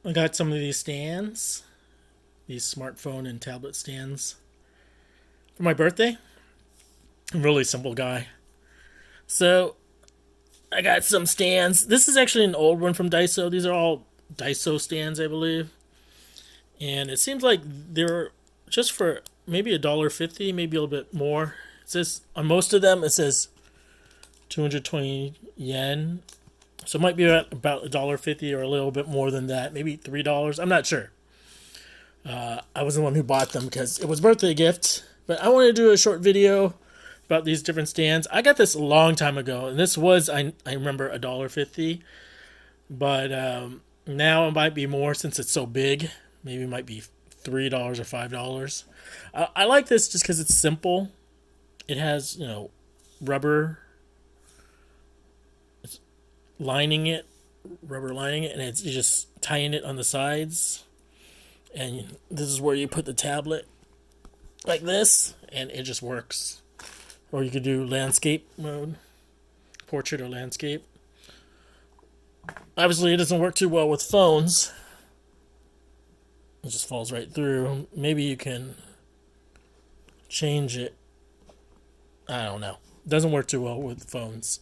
I got some of these stands, these smartphone and tablet stands for my birthday. I'm a really simple guy. So I got some stands. This is actually an old one from Daiso. These are all Daiso stands, I believe. And it seems like they're just for maybe $1.50, maybe a little bit more. It says on most of them it says 220 yen. So it might be about $1.50 or a little bit more than that, maybe $3. I'm not sure. I was the one who bought them because it was a birthday gift. But I want to do a short video about these different stands. I got this a long time ago, and this was I remember $1.50, but now it might be more since it's so big. Maybe it might be $3 or $5. I like this just because it's simple. It has rubber lining it, rubber lining it, and it's just tying it on the sides. And this is where you put the tablet like this, and it just works. Or you could do landscape mode, portrait or landscape. Obviously, it doesn't work too well with phones. It just falls right through. Maybe you can change it. I don't know. It doesn't work too well with phones.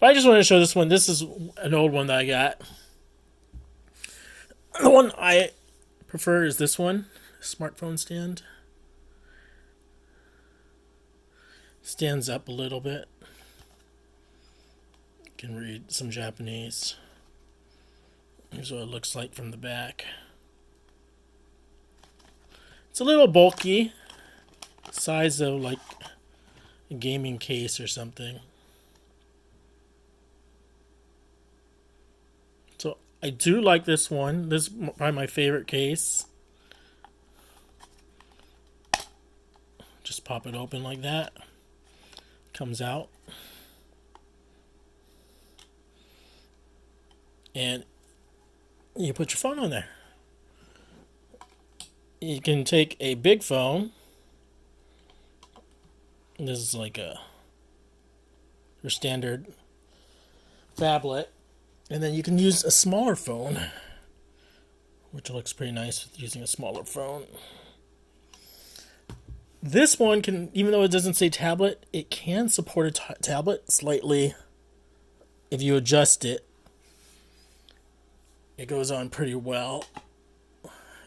But I just want to show this one. This is an old one that I got. The one I prefer is this one, smartphone stand. Stands up a little bit. You can read some Japanese. Here's what it looks like from the back. It's a little bulky, size of like a gaming case or something. So I do like this one. This is probably my favorite case. Just pop it open like that. Comes out. And you put your phone on there. You can take a big phone. This is like your standard phablet. And then you can use a smaller phone, which looks pretty nice with using a smaller phone. This one can, even though it doesn't say tablet, it can support a tablet slightly if you adjust it. It goes on pretty well.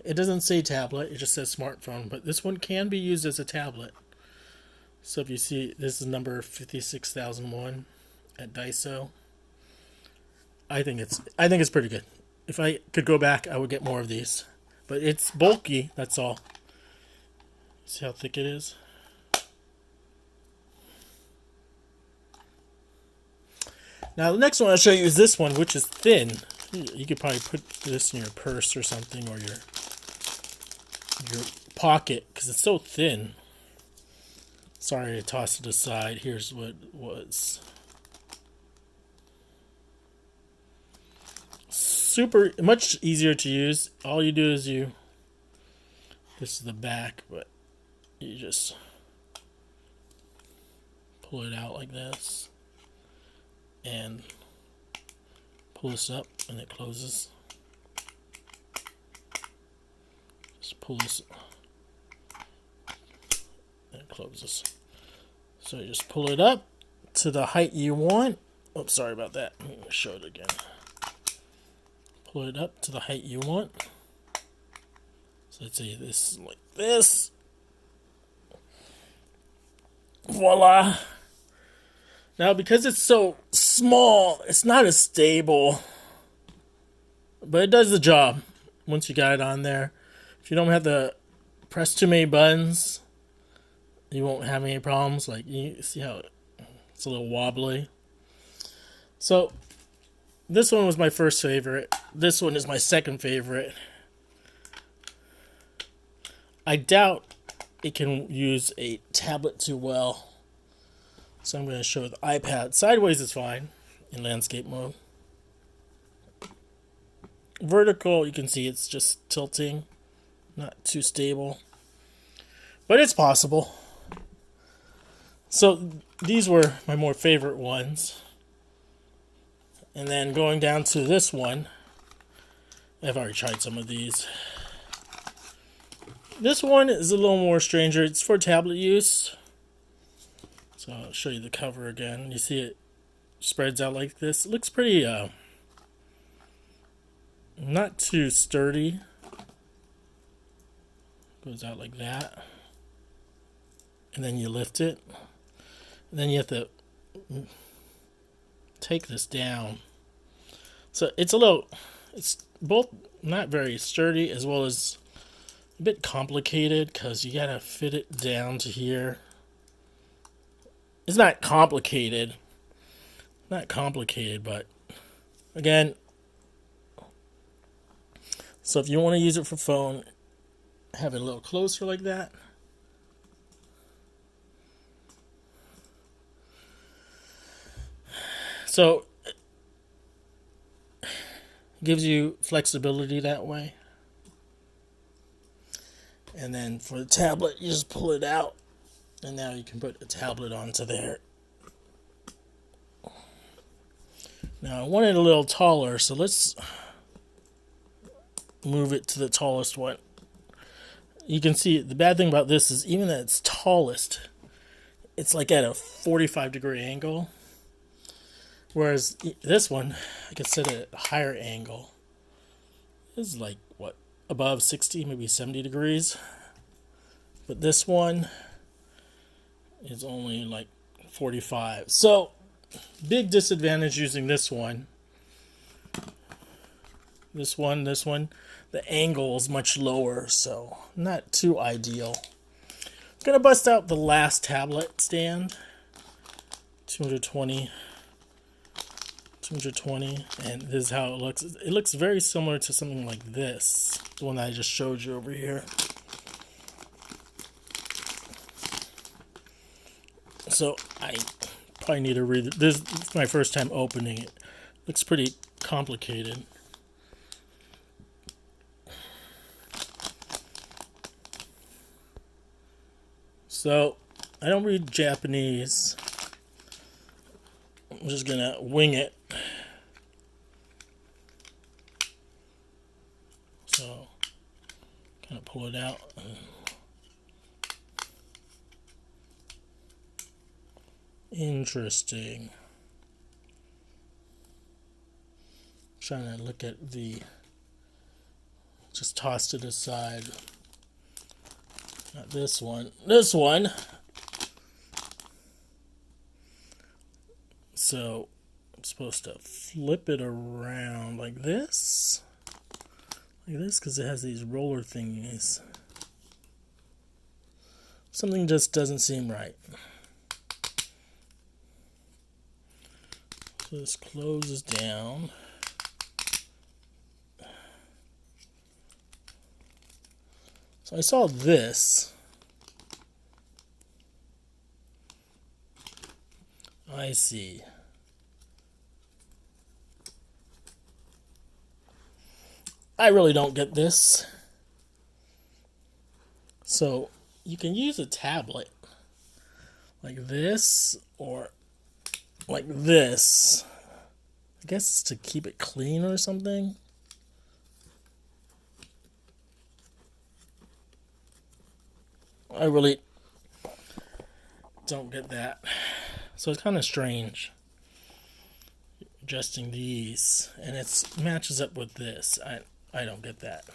It doesn't say tablet, it just says smartphone, but this one can be used as a tablet. So if you see, this is number 56,001 at Daiso. I think it's pretty good. If I could go back, I would get more of these. But it's bulky, that's all. See how thick it is? Now the next one I'll show you is this one, which is thin. You could probably put this in your purse or something, or your pocket, because it's so thin. Sorry to toss it aside. Here's what it was. Super much easier to use. All you do is this is the back, but you just pull it out like this and pull this up and it closes. Just pull this and it closes. So you just pull it up to the height you want. Oops, sorry about that. Let me show it again. Pull it up to the height you want. So let's say this is like this. Voila. Now, because it's so small, it's not as stable, but it does the job once you got it on there. If you don't have to press too many buttons, you won't have any problems. Like, you see how it's a little wobbly. So this one was my first favorite. This one is my second favorite. I doubt it can use a tablet too well. So I'm going to show the iPad. Sideways is fine in landscape mode. Vertical, you can see it's just tilting. Not too stable. But it's possible. So these were my more favorite ones. And then going down to this one. I've already tried some of these. This one is a little more stranger. It's for tablet use. So I'll show you the cover again. You see it spreads out like this. It looks pretty, not too sturdy. Goes out like that. And then you lift it. And then you have to take this down. So it's both not very sturdy as well as a bit complicated because you gotta fit it down to here. It's not complicated, but again, so if you want to use it for phone, have it a little closer like that. So it gives you flexibility that way. And then for the tablet, you just pull it out, and now you can put a tablet onto there. Now I want it a little taller, so let's move it to the tallest one. You can see the bad thing about this is even at its tallest, it's like at a 45-degree angle. Whereas this one, I could set it at a higher angle. This is like, what, above 60, maybe 70 degrees. But this one is only like 45. So, big disadvantage using this one. This one, the angle is much lower, so not too ideal. I'm gonna bust out the last tablet stand. 220, and this is how it looks. It looks very similar to something like this, the one that I just showed you over here. So I probably need to read it. This is my first time opening it. Looks pretty complicated. So I don't read Japanese. I'm just gonna wing it. So kind of pull it out. Interesting. Trying to look at the. Just tossed it aside. Not this one. This one. So I'm supposed to flip it around like this. Like this, because it has these roller thingies. Something just doesn't seem right. So this closes down. So I saw this. I see. I really don't get this. So you can use a tablet like this or like this. I guess it's to keep it clean or something. I really don't get that. So it's kind of strange adjusting these, and it matches up with this. I don't get that.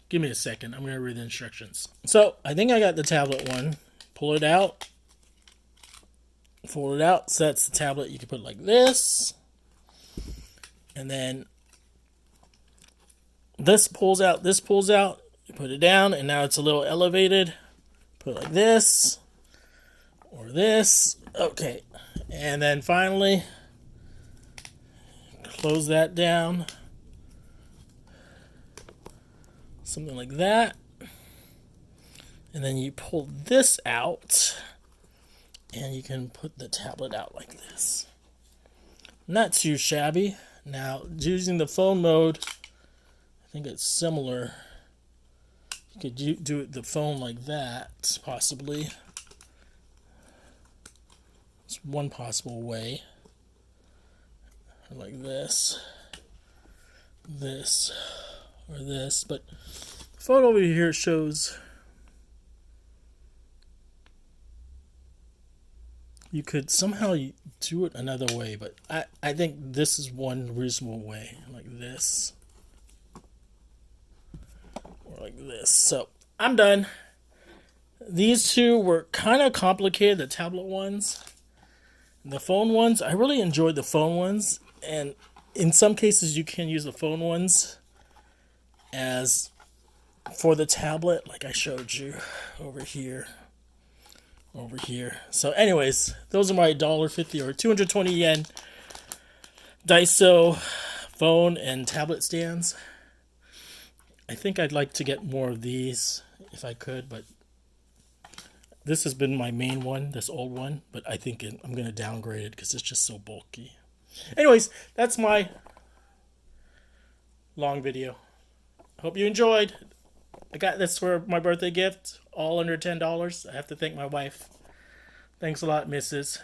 Give me a second. I'm going to read the instructions. So I think I got the tablet one. Pull it out. Fold it out. So that's the tablet. You can put it like this. And then this pulls out. This pulls out. You put it down. And now it's a little elevated. Put it like this. Or this. Okay. And then finally, close that down. Something like that. And then you pull this out and you can put the tablet out like this. Not too shabby. Now, using the phone mode, think it's similar. You could do the phone like that, possibly. It's one possible way. Or like this, or this. But the phone over here shows you could somehow do it another way, but I think this is one reasonable way, like this. Or like this. So, I'm done. These two were kind of complicated, the tablet ones. The phone ones, I really enjoyed the phone ones, and in some cases you can use the phone ones as for the tablet, like I showed you over here. So anyways, those are my $1.50 or 220 yen Daiso phone and tablet stands. I think I'd like to get more of these if I could, but this has been my main one, this old one, but I think I'm going to downgrade it because it's just so bulky. Anyways, that's my long video. Hope you enjoyed. I got this for my birthday gift, all under $10. I have to thank my wife. Thanks a lot, Mrs.